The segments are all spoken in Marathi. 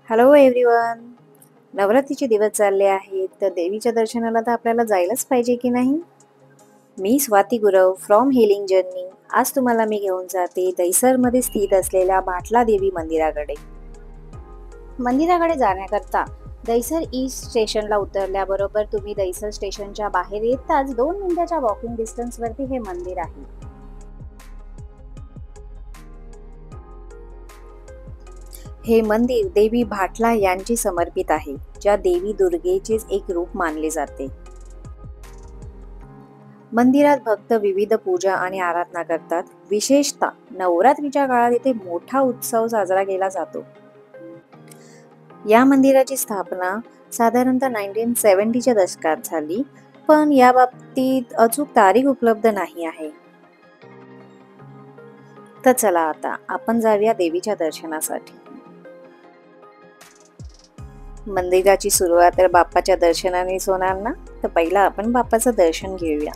Hello everyone. नवरात्रीचे दिवस चालले आहेत, तर देवीच्या दर्शनाला तर आपल्याला जायलाच पाहिजे की नाही. मी Swati Gurav from Healing Journey. आज तुम्हाला मी घेऊन जाते दहिसरमध्ये स्थित असलेल्या भाटला देवी मंदिराकडे. मंदिराकडे जाण्याकरता दहिसर ईस्ट स्टेशनला उतरल्याबरोबर तुम्ही दहिसर स्टेशनच्या बाहेर येताच 2 मिनिटाच्या वॉकिंग डिस्टन्सवरती हे मंदिर आहे. हे मंदिर देवी भाटला यांची समर्पित आहे, ज्या देवी दुर्गेचेच एक रूप मानले जाते. मंदिरात भक्त विविध पूजा आणि आराधना करतात. विशेषतः नवरात्रीच्या काळात इथे मोठा उत्सव साजरा केला जातो. या मंदिराची स्थापना साधारणतः 1970च्या दशकात झाली, पण या बाबतीत अचूक तारीख उपलब्ध नाही आहे. तर चला आता आपण जाऊया देवीच्या दर्शनासाठी. मंदिराची सुरुवात तर बाप्पाच्या दर्शनानेच होणार ना, तर पहिला आपण बाप्पाचं दर्शन घेऊया.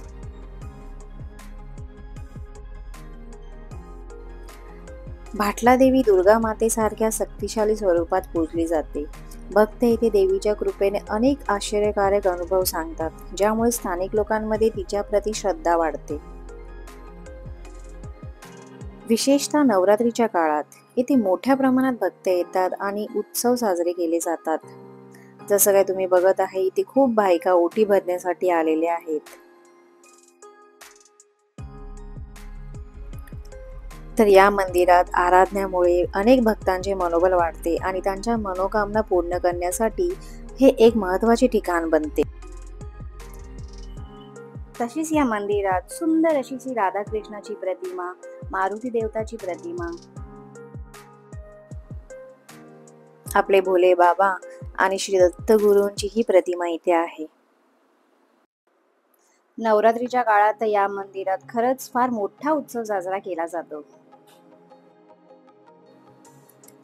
भाटला देवी दुर्गा मातेसारख्या शक्तिशाली स्वरूपात पूजली जाते. भक्त येथे देवीच्या कृपेने अनेक आश्चर्यकारक अनुभव सांगतात, ज्यामुळे स्थानिक लोकांमध्ये तिच्या प्रति श्रद्धा वाढते. विशेषतः नवरात्रीच्या काळात येथे मोठ्या प्रमाणात भक्त येतात आणि उत्सव साजरे केले जातात. जसं काय तुम्ही बघत आहे, इथे खूप बायका ओटी भरण्यासाठी आलेल्या आहेत. तर या मंदिरात आराधनेमुळे अनेक भक्तांचे मनोबल वाढते आणि त्यांच्या मनोकामना पूर्ण करण्यासाठी हे एक महत्त्वाचे ठिकाण बनते. तशीच या मंदिरात सुंदर अशी श्री राधाकृष्णाची प्रतिमा, मारुती देवताची प्रतिमा, आपले भोले बाबा आणि श्री दत्तगुरूंची ही प्रतिमा इथे आहे. नवरात्रीच्या काळात या मंदिरात खरंच फार मोठा उत्सव साजरा केला जातो.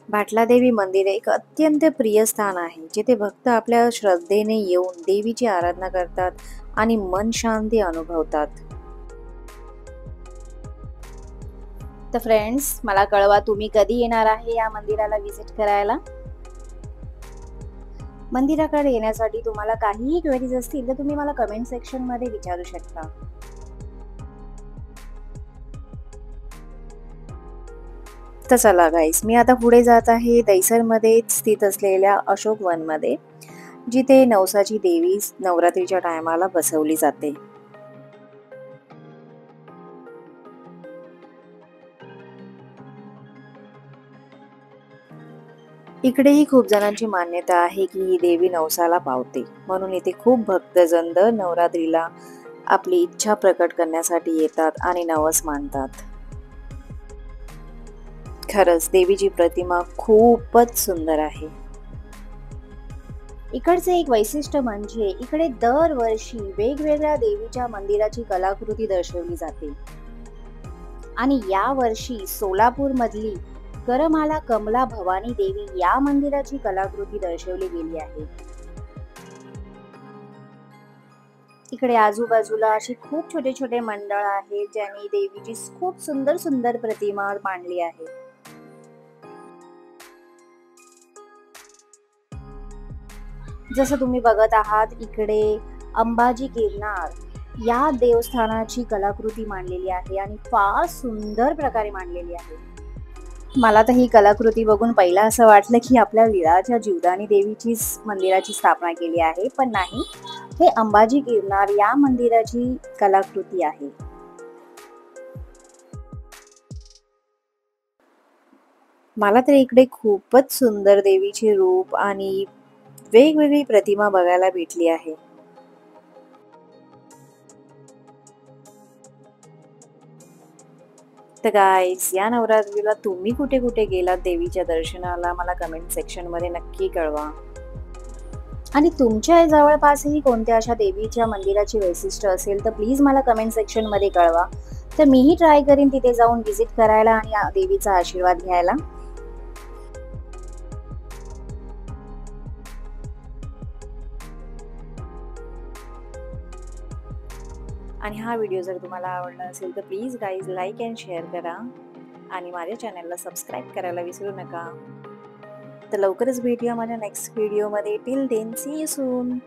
भाटला देवी मंदिर एक अत्यंत प्रिय स्थान आहे, जिथे भक्त आपल्या श्रद्धेने येऊन देवीची आराधना करतात आणि मन शांती अनुभवतात. तर फ्रेंड्स, मला कळवा तुम्ही कधी येणार आहे या मंदिराला व्हिजिट करायला. मंदिराकडे येण्यासाठी तुम्हाला काहीही क्वेरीज असतील तर तुम्ही मला कमेंट सेक्शन मध्ये विचारू शकता. तर चला गाईस, मी आता पुढे जात आहे दहिसरमध्ये स्थित असलेल्या अशोक वनमध्ये, जिथे नवसाची देवी नवरात्रीच्या टायमाला बसवली जाते. इकडेही खूप जणांची मान्यता आहे की ही देवी नवसाला पावते, म्हणून इथे खूप भक्तजन दर नवरात्रीला आपली इच्छा प्रकट करण्यासाठी येतात आणि नवस मानतात. खरंच देवीची प्रतिमा खूपच सुंदर आहे. इकडचे एक वैशिष्ट्य म्हणजे इकडे दरवर्षी वेगवेगळ्या देवीच्या मंदिराची कलाकृती दर्शवली जाते आणि या वर्षी सोलापूर मधली करमाला कमला भवानी देवी या मंदिराची कलाकृती दर्शवली गेली आहे. इकडे आजूबाजूला अशी खूप छोटे छोटे मंडळ आहेत, ज्यांनी देवीची खूप सुंदर सुंदर प्रतिमा मांडली आहे. जसं तुम्ही बघत आहात, इकडे अंबाजी गिरनार या देवस्थानाची कलाकृती मांडलेली आहे आणि फार सुंदर प्रकारे मांडलेली आहे. मला तर ही कलाकृती बघून पहिला असं वाटलं की आपल्या विराच्या जीवदानी देवीचीच मंदिराची स्थापना केली आहे, पण नाही, हे अंबाजी गिरनार या मंदिराची कलाकृती आहे. मला तर इकडे खूपच सुंदर देवीचे रूप आणि वेगवेगळी प्रतिमा बघायला भेटली आहे. तर गाईज, या नवरात्रीला तुम्ही कुठे कुठे गेलात देवीच्या दर्शनाला, मला कमेंट सेक्शन मध्ये नक्की कळवा. आणि तुमच्या जवळपासही कोणत्या अशा देवीच्या मंदिराची वैशिष्ट्य असेल तर प्लीज मला कमेंट सेक्शन मध्ये कळवा. तर मीही ट्राय करीन तिथे जाऊन व्हिजिट करायला आणि देवीचा आशीर्वाद घ्यायला. आणि हा व्हिडिओ जर तुम्हाला आवडला असेल तर please guys like and share करा आणि माझ्या चॅनलला सबस्क्राईब करायला विसरू नका. तर लवकरच भेटूया माझ्या नेक्स्ट व्हिडिओमध्ये. Till then see you soon.